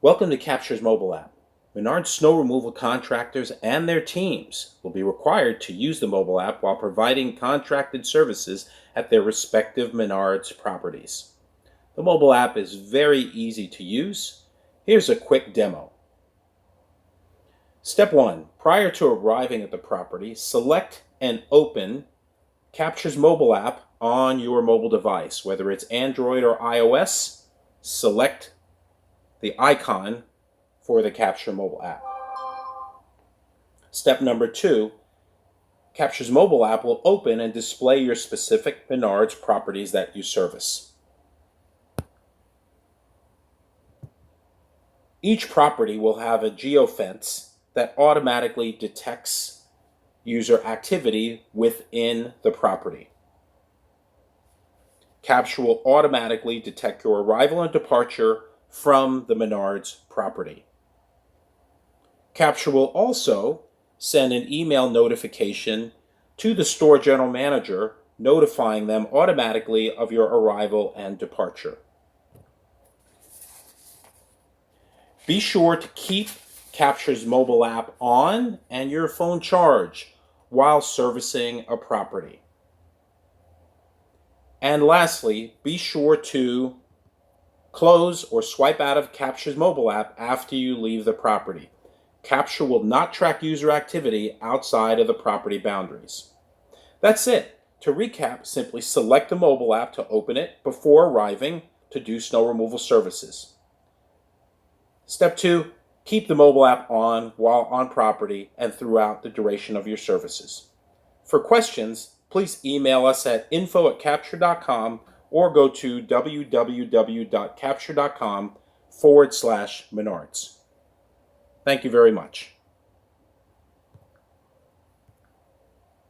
Welcome to Cappsure's mobile app. Menards snow removal contractors and their teams will be required to use the mobile app while providing contracted services at their respective Menards properties. The mobile app is very easy to use. Here's a quick demo. Step 1. Prior to arriving at the property, select and open Cappsures mobile app on your mobile device. Whether it's Android or iOS, select the icon for the Cappsure mobile app. Step number 2, Cappsure's mobile app will open and display your specific Menards properties that you service. Each property will have a geofence that automatically detects user activity within the property. Cappsure will automatically detect your arrival and departure from the Menards property. Cappsure will also send an email notification to the store general manager notifying them automatically of your arrival and departure. Be sure to keep Cappsure's mobile app on and your phone charged while servicing a property. And lastly, be sure to close or swipe out of Cappsure's mobile app after you leave the property. Cappsure will not track user activity outside of the property boundaries. That's it. To recap, simply select the mobile app to open it before arriving to do snow removal services. Step 2, keep the mobile app on while on property and throughout the duration of your services. For questions, please email us at info@cappsure.com or go to www.cappsure.com/Menards. Thank you very much.